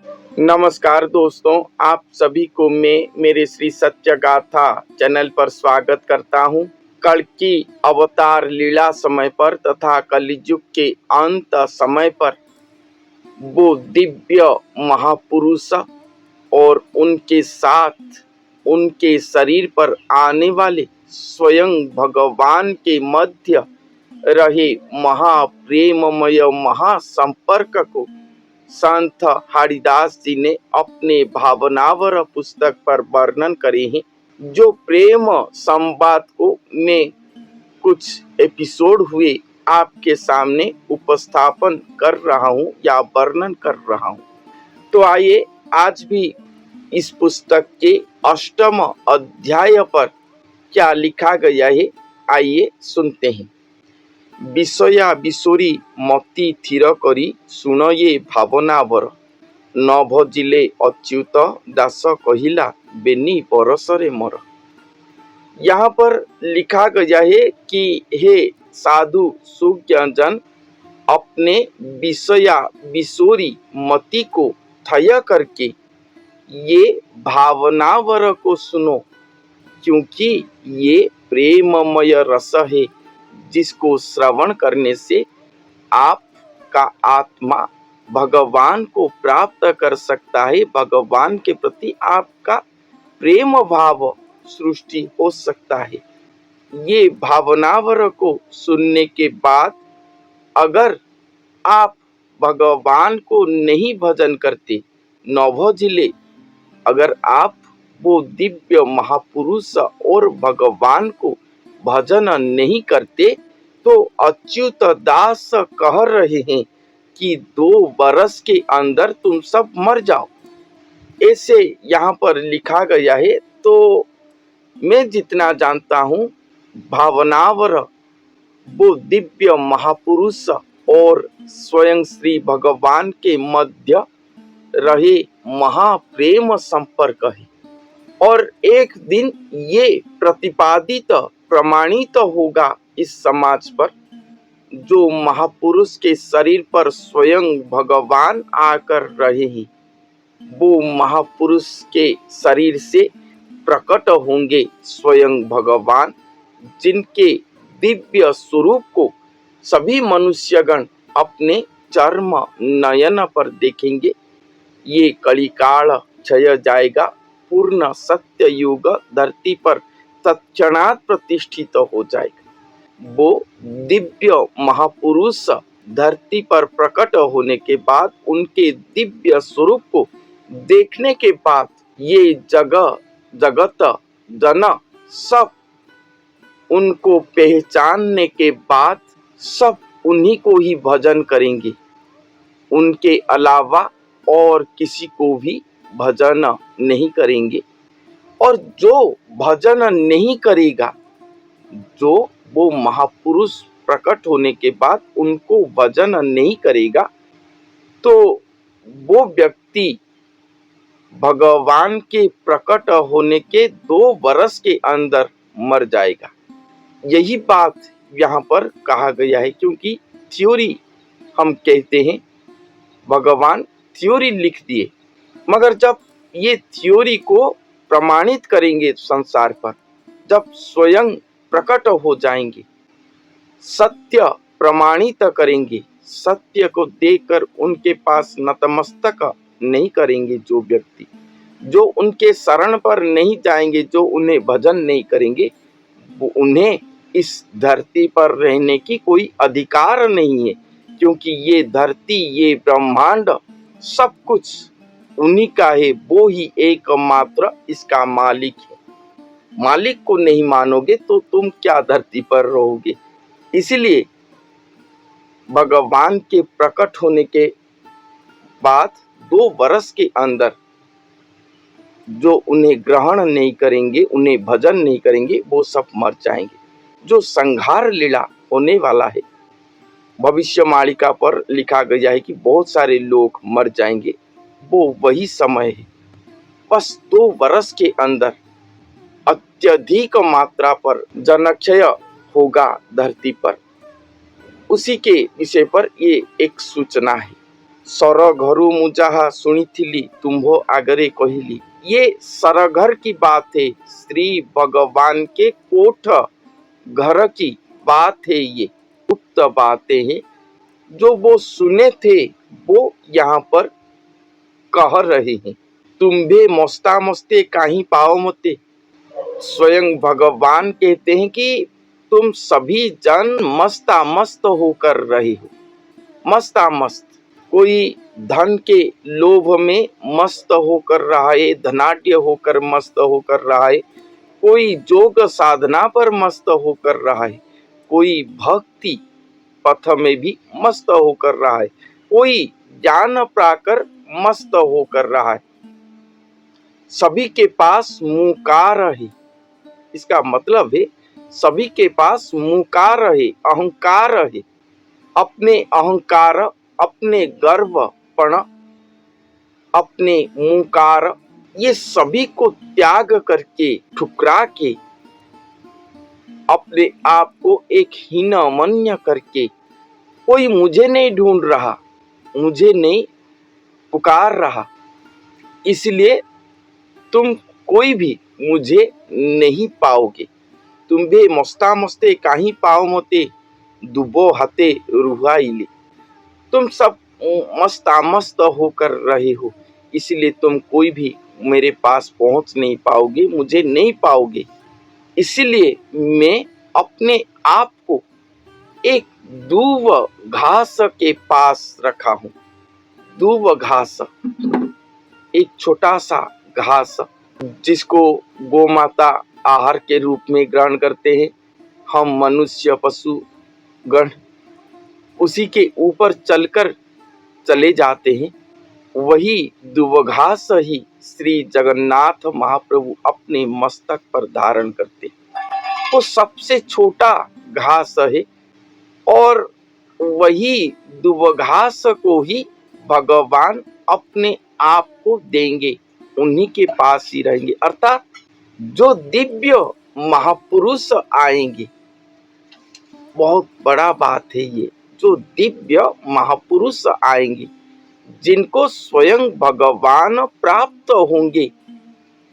नमस्कार दोस्तों, आप सभी को मैं मेरे श्री सत्य गाथा चैनल पर स्वागत करता हूँ। कल्कि अवतार लीला समय पर तथा कलियुग के अंत समय पर वो दिव्य महापुरुष और उनके साथ उनके शरीर पर आने वाले स्वयं भगवान के मध्य रहे महाप्रेममय महासंपर्क को संत हरिदास जी ने अपने भावनावर पुस्तक पर वर्णन करे हैं। जो प्रेम संवाद को मैं कुछ एपिसोड हुए आपके सामने उपस्थापन कर रहा हूँ या वर्णन कर रहा हूँ। तो आइए आज भी इस पुस्तक के 8वें अध्याय पर क्या लिखा गया है, आइए सुनते हैं। विषया विशोरी मति थिर करी सुन ये भावनावर, न भजिले अच्युत दास कहिला बेनी परसरे मर। यहाँ पर लिखा गया है कि हे साधु सुज्ञजन, अपने विषया विशोरी मति को थय करके ये भावनावर को सुनो, क्योंकि ये प्रेममय रस है जिसको श्रवण करने से आपका आत्मा भगवान को प्राप्त कर सकता है। भगवान के प्रति आपका प्रेम भाव सृष्टि हो सकता है। ये भावनावर को सुनने के बाद अगर आप भगवान को नहीं भजन करते, नवजिले, अगर आप वो दिव्य महापुरुष और भगवान को भजन नहीं करते, तो अच्युत दास कह रहे हैं कि 2 बरस के अंदर तुम सब मर जाओ, ऐसे यहाँ पर लिखा गया है। तो मैं जितना जानता हूँ, भावनावर वो दिव्य महापुरुष और स्वयं श्री भगवान के मध्य रहे महाप्रेम संपर्क है। और एक दिन ये प्रतिपादित प्रमाणित होगा इस समाज पर, जो महापुरुष के शरीर पर स्वयं भगवान आकर रहे हैं, वो महापुरुष के शरीर से प्रकट होंगे स्वयं भगवान, जिनके दिव्य स्वरूप को सभी मनुष्यगण अपने चर्म नयन पर देखेंगे। ये कलिकाल क्षय जाएगा, पूर्ण सत्य युग धरती पर तत्क्षणात प्रतिष्ठित हो जाएगा। वो दिव्य महापुरुष धरती पर प्रकट होने के बाद, उनके दिव्य स्वरूप को देखने के बाद, ये जगत जन सब उनको पहचानने के बाद सब उन्हीं को ही भजन करेंगे। उनके अलावा और किसी को भी भजन नहीं करेंगे। और जो भजन नहीं करेगा, जो वो महापुरुष प्रकट होने के बाद उनको भजन नहीं करेगा, तो वो व्यक्ति भगवान के प्रकट होने के 2 वर्ष के अंदर मर जाएगा। यही बात यहाँ पर कहा गया है, क्योंकि थ्योरी हम कहते हैं, भगवान थ्योरी लिख दिए, मगर जब ये थ्योरी को प्रमाणित करेंगे संसार पर, जब स्वयं प्रकट हो जाएंगे, सत्य प्रमाणित करेंगे, सत्य को देखकर उनके पास नतमस्तक नहीं करेंगे, जो व्यक्ति जो उनके शरण पर नहीं जाएंगे, जो उन्हें भजन नहीं करेंगे, वो उन्हें इस धरती पर रहने की कोई अधिकार नहीं है। क्योंकि ये धरती, ये ब्रह्मांड, सब कुछ उन्हीं का है। वो ही एकमात्र इसका मालिक है। मालिक को नहीं मानोगे तो तुम क्या धरती पर रहोगे। इसलिए भगवान के प्रकट होने के बाद 2 वर्ष के अंदर जो उन्हें ग्रहण नहीं करेंगे, उन्हें भजन नहीं करेंगे, वो सब मर जाएंगे। जो संहार लीला होने वाला है, भविष्यवाणिका पर लिखा गया है कि बहुत सारे लोग मर जाएंगे, वो वही समय है। बस 2 वर्ष के अंदर अत्यधिक मात्रा पर जनक्षय होगा धरती पर। उसी के विषय पर ये एक सूचना है। सरघरू मुझाहा सुनिथिली तुम्भो आगरे कहिली। ये सरघर की बात है, श्री भगवान के कोठ घर की बात है। ये गुप्त बातें हैं जो वो सुने थे, वो यहाँ पर कह रहे हैं। तुम्भे मस्ता मस्ते काहीं पाओ मते। स्वयं भगवान कहते हैं कि तुम सभी जन मस्ता मस्त होकर रहे हो। मस्ता मस्त, कोई धन के लोभ में मस्त होकर रहा है, धनाढ्य होकर मस्त होकर रहा है, कोई योग साधना पर मस्त होकर रहा है, कोई भक्ति पथ में भी मस्त होकर रहा है, कोई ज्ञान पाकर मस्त होकर रहा है। सभी के पास मुकार है। इसका मतलब है सभी के पास मुकार है, अहंकार है। अपने अहंकार, अपने गर्वपण, अपने मुकार, ये सभी को त्याग करके, ठुकरा के, अपने आप को एक हीनमन्य करके, कोई मुझे नहीं ढूंढ रहा, मुझे नहीं पुकार रहा, इसलिए तुम कोई भी मुझे नहीं पाओगे। तुम्भे मस्ता मस्ते काहीं पाओ मोते, दुबो हते रुहाइले। तुम सब मस्ता मस्त होकर रहे हो, इसलिए तुम कोई भी मेरे पास पहुंच नहीं पाओगे, मुझे नहीं पाओगे। इसलिए मैं अपने आप को एक दूब घास के पास रखा हूँ। दूब घास, एक छोटा सा घास जिसको गौ माता आहार के रूप में ग्रहण करते हैं हम मनुष्य पशु गण, उसी के ऊपर चलकर चले जाते हैं। वही दुबघास ही श्री जगन्नाथ महाप्रभु अपने मस्तक पर धारण करते हैं। वो सबसे छोटा घास है और वही दुबघास को ही भगवान अपने आप को देंगे, उन्हीं के पास ही रहेंगे। अर्थात जो दिव्य महापुरुष आएंगे, बहुत बड़ा बात है ये, जो दिव्य महापुरुष आएंगे जिनको स्वयं भगवान प्राप्त होंगे,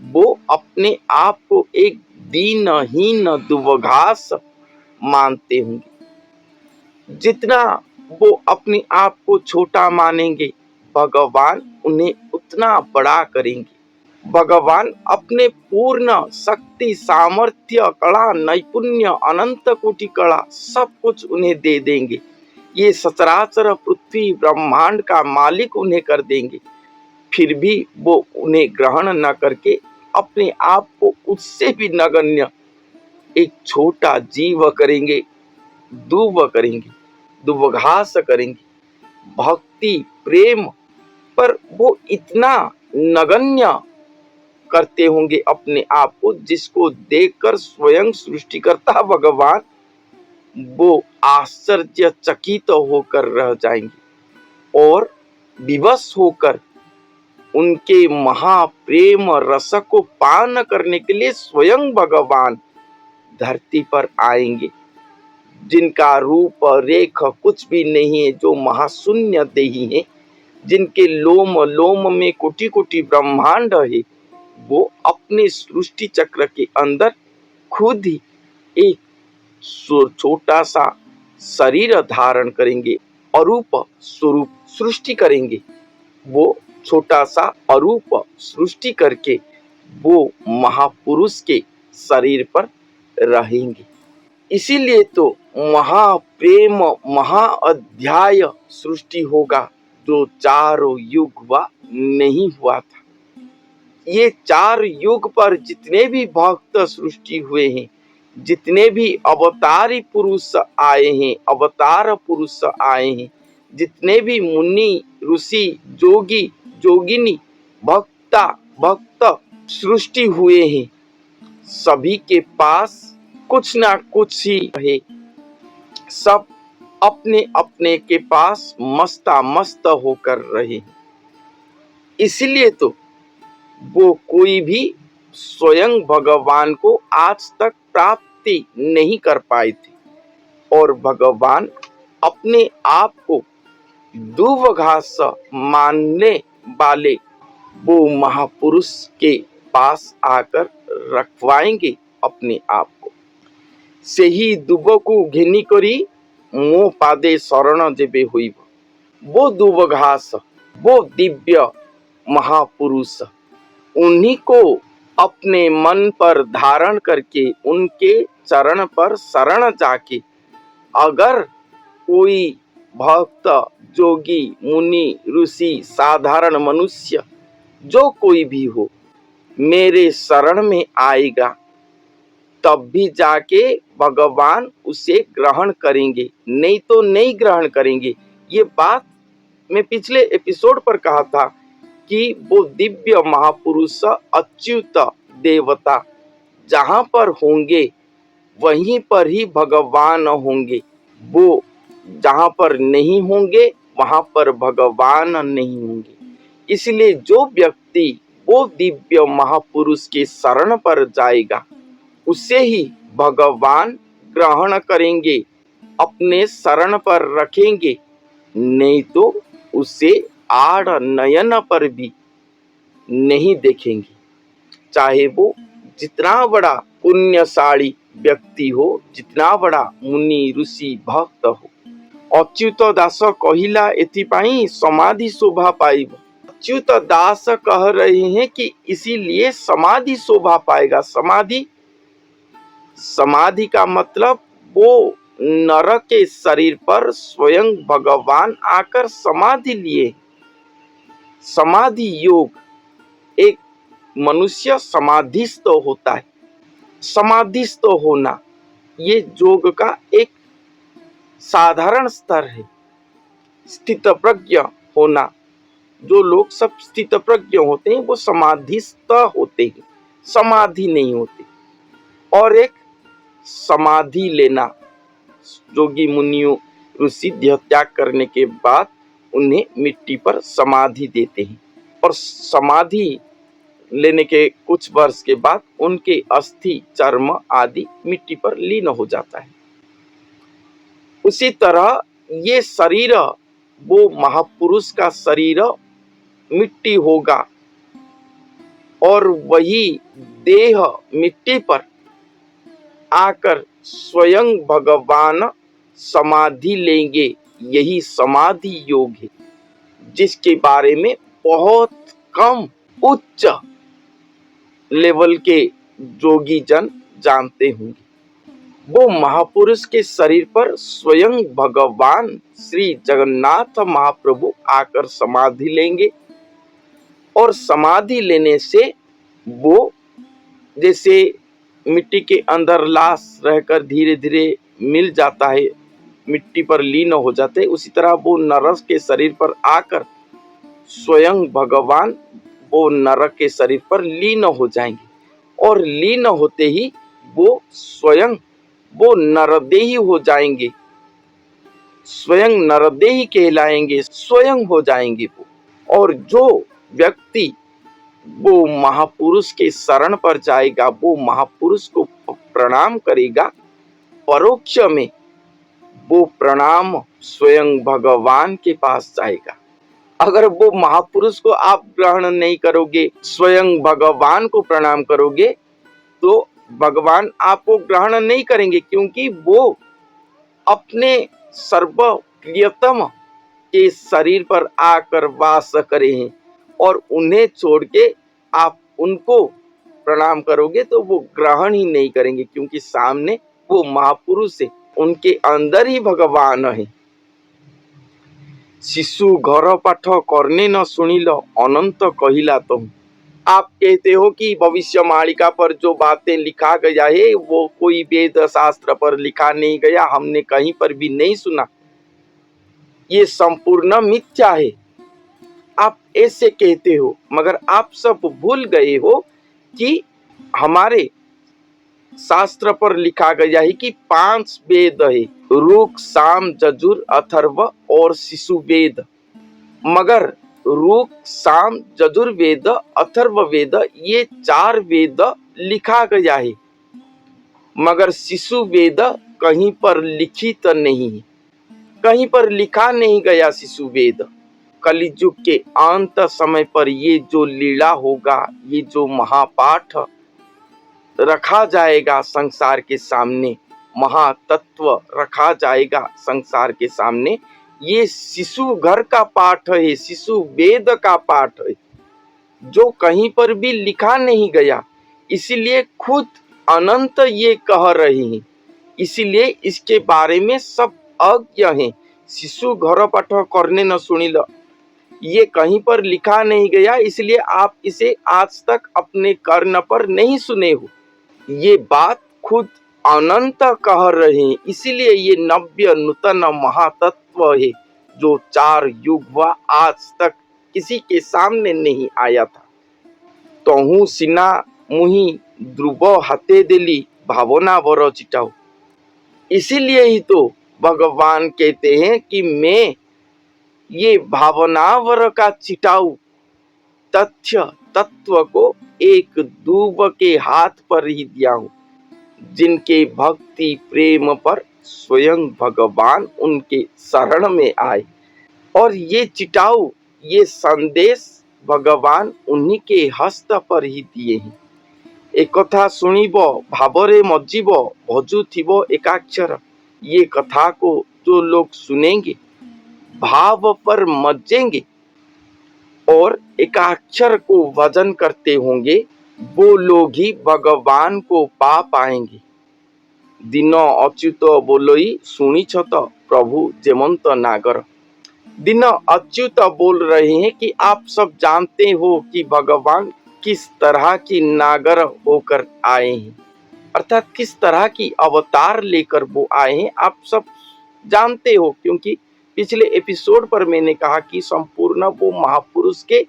वो अपने आप को एक दीनहीन दुबघास मानते होंगे। जितना वो अपने आप को छोटा मानेंगे, भगवान उन्हें उतना बड़ा करेंगे। भगवान अपने पूर्ण शक्ति, सामर्थ्य, कला, नैपुण्य, अनंत कोटि कला सब कुछ उन्हें दे देंगे। ये सचराचर पृथ्वी ब्रह्मांड का मालिक उन्हें कर देंगे, फिर भी वो उन्हें ग्रहण न करके अपने आप को उससे भी नगण्य एक छोटा जीव करेंगे, दूब करेंगे, दुबघास करेंगे। भक्ति प्रेम पर वो इतना नगण्य करते होंगे अपने आप को, जिसको देखकर स्वयं सृष्टिकर्ता भगवान वो आश्चर्यचकित होकर रह जाएंगे और विवश होकर उनके महाप्रेम रस को पान करने के लिए स्वयं भगवान धरती पर आएंगे, जिनका रूप रेख कुछ भी नहीं है, जो महाशून्य देही है, जिनके लोम लोम में कोटि कोटि ब्रह्मांड है, वो अपने सृष्टि चक्र के अंदर खुद ही एक छोटा सा शरीर धारण करेंगे, अरूप स्वरूप सृष्टि करेंगे। वो छोटा सा अरूप सृष्टि करके वो महापुरुष के शरीर पर रहेंगे। इसीलिए तो महाप्रेम महाअध्याय सृष्टि होगा, जो चारों युग हुआ नहीं हुआ था। ये 4 युग पर जितने भी भक्त सृष्टि हुए हैं, जितने भी अवतारी पुरुष आए हैं, अवतार पुरुष आए हैं, जितने भी मुनि ऋषि जोगी जोगिनी भक्ता भक्त सृष्टि हुए हैं, सभी के पास कुछ ना कुछ ही है। सब अपने अपने के पास मस्ता मस्त होकर रहे। इसलिए तो वो कोई भी स्वयं भगवान को आज तक प्राप्ति नहीं कर पाए थे और भगवान अपने आप को दूब घास मानने वाले वो महापुरुष के पास आकर रखवाएंगे अपने आप को। सेही दूब को घिनी करी मो पादे शरण जेबे हुईब। वो दूब घास, वो दिव्य महापुरुष, उन्हीं को अपने मन पर धारण करके उनके चरण पर शरण जाके अगर कोई भक्त, जोगी, मुनि, ऋषि, साधारण मनुष्य जो कोई भी हो मेरे शरण में आएगा तब भी जाके भगवान उसे ग्रहण करेंगे, नहीं तो नहीं ग्रहण करेंगे। ये बात मैं पिछले एपिसोड पर कहा था कि वो दिव्य महापुरुष अच्युत देवता जहां पर होंगे वहीं पर ही भगवान होंगे। वो जहां पर नहीं होंगे वहां पर भगवान नहीं होंगे। इसलिए जो व्यक्ति वो दिव्य महापुरुष के शरण पर जाएगा उसे ही भगवान ग्रहण करेंगे, अपने शरण पर रखेंगे, नहीं तो उसे आड़ नयन पर भी नहीं देखेंगे। चाहे वो जितना बड़ा पुण्यशाली व्यक्ति हो, जितना बड़ा मुनि, ऋषि, भक्त हो। अच्युत दास कहिला एथिपाई समाधि शोभा पाइब। अच्युत दास कह रहे हैं कि इसीलिए समाधि शोभा पाएगा। समाधि का मतलब वो नर के शरीर पर स्वयं भगवान आकर समाधि लिए। समाधि योग, एक मनुष्य समाधिस्थ होता है। समाधिस्थ होना ये योग का एक साधारण स्तर है। स्थित प्रज्ञ होना, जो लोग सब स्थित प्रज्ञ होते हैं वो समाधिस्थ होते हैं, समाधि नहीं होते। और एक समाधि लेना, जोगी मुनियों ऋषि देह त्याग करने के बाद उन्हें मिट्टी पर समाधि देते हैं और समाधि लेने के कुछ वर्ष के बाद उनके अस्थि, चर्म आदि मिट्टी पर लीन हो जाता है। उसी तरह ये शरीर, वो महापुरुष का शरीर मिट्टी होगा और वही देह मिट्टी पर आकर स्वयं भगवान समाधि लेंगे। यही समाधि योग है जिसके बारे में बहुत कम उच्च लेवल के जोगी जन जानते होंगे। वो महापुरुष के शरीर पर स्वयं भगवान श्री जगन्नाथ महाप्रभु आकर समाधि लेंगे और समाधि लेने से वो जैसे मिट्टी के अंदर लाश रहकर धीरे धीरे मिल जाता है, मिट्टी पर लीन हो जाते हैं, उसी तरह वो नरक के शरीर पर आकर स्वयं भगवान वो नरक के शरीर पर लीन हो जाएंगे और लीन होते ही वो स्वयं वो नरदेही हो जाएंगे, स्वयं नरदेही कहलाएंगे, स्वयं हो जाएंगे वो। और जो व्यक्ति वो महापुरुष के शरण पर जाएगा, वो महापुरुष को प्रणाम करेगा, परोक्ष में वो प्रणाम स्वयं भगवान के पास जाएगा। अगर वो महापुरुष को आप ग्रहण नहीं करोगे, स्वयं भगवान को प्रणाम करोगे, तो भगवान आपको ग्रहण नहीं करेंगे, क्योंकि वो अपने सर्वप्रियतम के शरीर पर आकर वास करे हैं और उन्हें छोड़ के आप उनको प्रणाम करोगे तो वो ग्रहण ही नहीं करेंगे, क्योंकि सामने वो महापुरुष है, उनके अंदर ही भगवान है। शिशु घर पाठ करने न सुनिल अनंत कहिला तुम। आप कहते हो कि भविष्य मालिका पर जो बातें लिखा गया है वो कोई वेद शास्त्र पर लिखा नहीं गया, हमने कहीं पर भी नहीं सुना, ये संपूर्ण मिथ्या है, आप ऐसे कहते हो। मगर आप सब भूल गए हो कि हमारे शास्त्र पर लिखा गया है कि 5 वेद है, ऋक्, साम, यजुर, अथर्व और शिशु वेद। मगर ऋक्, साम, यजुर्वेद, अथर्ववेद ये 4 वेद लिखा गया है, मगर शिशु वेद कहीं पर लिखित नहीं है। कहीं पर लिखा नहीं गया शिशु वेद। कलियुग के अंत समय पर ये जो लीला होगा, ये जो महापाठ रखा जाएगा संसार के सामने, महातत्व रखा जाएगा संसार के सामने, ये शिशु घर का पाठ है, शिशु वेद का पाठ है, जो कहीं पर भी लिखा नहीं गया। इसीलिए खुद अनंत ये कह रहे हैं, इसीलिए इसके बारे में सब अज्ञ हैं। शिशु घर पाठ करने न सुनिल, ये कहीं पर लिखा नहीं गया, इसलिए आप इसे आज तक अपने कर्ण पर नहीं सुने हो। ये बात खुद अनंत कह रहे हैं, इसीलिए ये नव्य नूतन महातत्व है, जो 4 युग हुआ आज तक किसी के सामने नहीं आया था। तहु सीना मुही ध्रुव हाथे देली भावना वर चिटाऊ। इसीलिए ही तो भगवान कहते हैं कि मैं ये भावनावर का चिटाऊ तथ्य तत्व को एक दूब के हाथ पर ही दिया हूं, जिनके भक्ति प्रेम पर स्वयं भगवान उनके शरण में आए। और ये चिटाऊ, ये संदेश भगवान उन्हीं के हस्त पर ही दिए हैं। एक कथा सुनिब भावरे मज्जिब भजुथिब एकाक्षर। ये कथा को जो लोग सुनेंगे, भाव पर मज्जेंगे और एकाक्षर को भजन करते होंगे, वो लोग ही भगवान को पा पाएंगे। दिन अच्युत बोलोई सुनी छत प्रभु जेमंत नागर। दिन अच्युत बोल रहे हैं कि आप सब जानते हो कि भगवान किस तरह की नागर होकर आए हैं, अर्थात किस तरह की अवतार लेकर वो आए हैं, आप सब जानते हो। क्योंकि पिछले एपिसोड पर मैंने कहा कि संपूर्ण वो महापुरुष के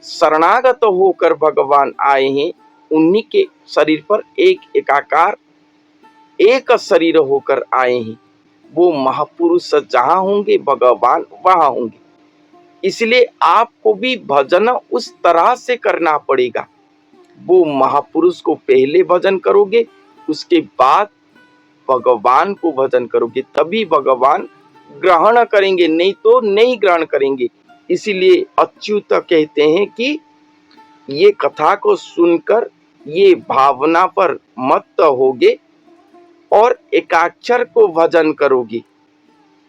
शरणागत होकर भगवान आए हैं, उन्हीं के शरीर पर एक एकाकार एक शरीर होकर आए हैं। वो महापुरुष जहाँ होंगे भगवान वहाँ होंगे। इसलिए आपको भी भजन उस तरह से करना पड़ेगा। वो महापुरुष को पहले भजन करोगे, उसके बाद भगवान को भजन करोगे, तभी भगवान ग्रहण करेंगे, नहीं तो नहीं ग्रहण करेंगे। इसीलिए अच्युत कहते हैं कि ये कथा को सुनकर ये भावना पर मत होगे और एकाक्षर को भजन करोगे,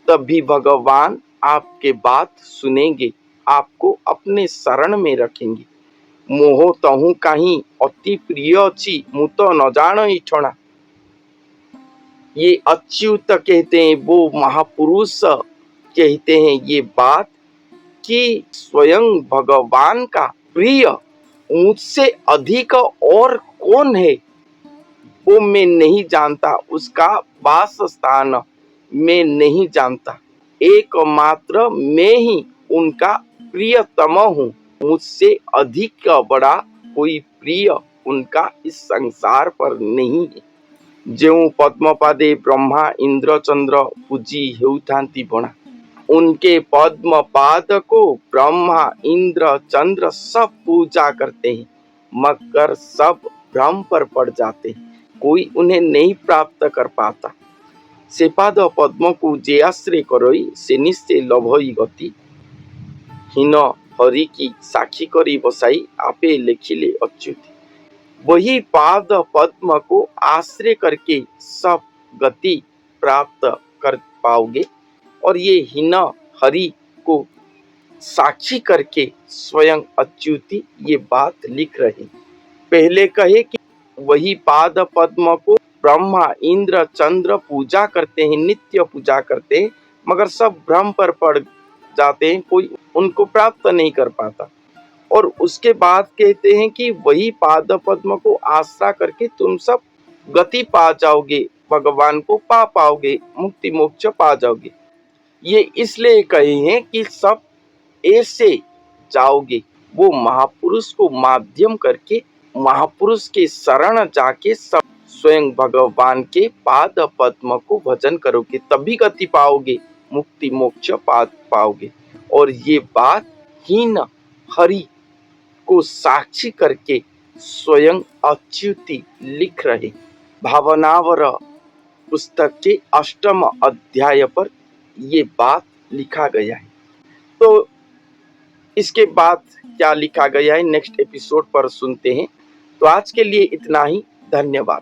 तभी भगवान आपके बात सुनेंगे, आपको अपने शरण में रखेंगे। मोह तहु कहीं अति प्रिय अच्छी मु तो न जान ठोना। ये अच्युत कहते हैं, वो महापुरुष कहते हैं ये बात कि स्वयं भगवान का प्रिय मुझसे अधिक और कौन है, वो मैं नहीं जानता, उसका वास स्थान मैं नहीं जानता, एकमात्र मैं ही उनका प्रियतम हूँ। मुझसे अधिक बड़ा कोई प्रिय उनका इस संसार पर नहीं है। जेऊ पद्मपादे ब्रह्मा इंद्र चंद्र पूजी हेउथांती बणा, उनके पद्म पाद को ब्रह्मा इंद्र चंद्र सब पूजा करते हैं, मगर सब भ्रम पर पड़ जाते हैं, कोई उन्हें नहीं प्राप्त कर पाता। से पाद पद्म को जे आश्रय करोई से निश्चय लभई गति, हीन हरि की साक्षी करी बसाई आपे लिखिले अच्युत। वही पाद पद्म को आश्रय करके सब गति प्राप्त कर पाओगे। और ये हीन हरि को साक्षी करके स्वयं अच्युति ये बात लिख रहे। पहले कहे कि वही पाद पद्म को ब्रह्मा इंद्र चंद्र पूजा करते हैं, नित्य पूजा करते हैं, मगर सब भ्रम पर पड़ जाते हैं, कोई उनको प्राप्त नहीं कर पाता। और उसके बाद कहते हैं कि वही पाद पद्म को आश्रा करके तुम सब गति पा जाओगे, भगवान को पा पाओगे, मुक्ति मोक्ष पा जाओगे। ये इसलिए कहे हैं कि सब ऐसे जाओगे, वो महापुरुष को माध्यम करके महापुरुष के शरण जाके सब स्वयं भगवान के पाद पद्म को भजन करोगे, तभी गति पाओगे, मुक्ति मोक्ष पाओगे। और ये बात हीन हरि को साक्षी करके स्वयं अच्युति लिख रहे। भावनावर पुस्तक के 8वें अध्याय पर ये बात लिखा गया है। तो इसके बाद क्या लिखा गया है नेक्स्ट एपिसोड पर सुनते हैं। तो आज के लिए इतना ही। धन्यवाद।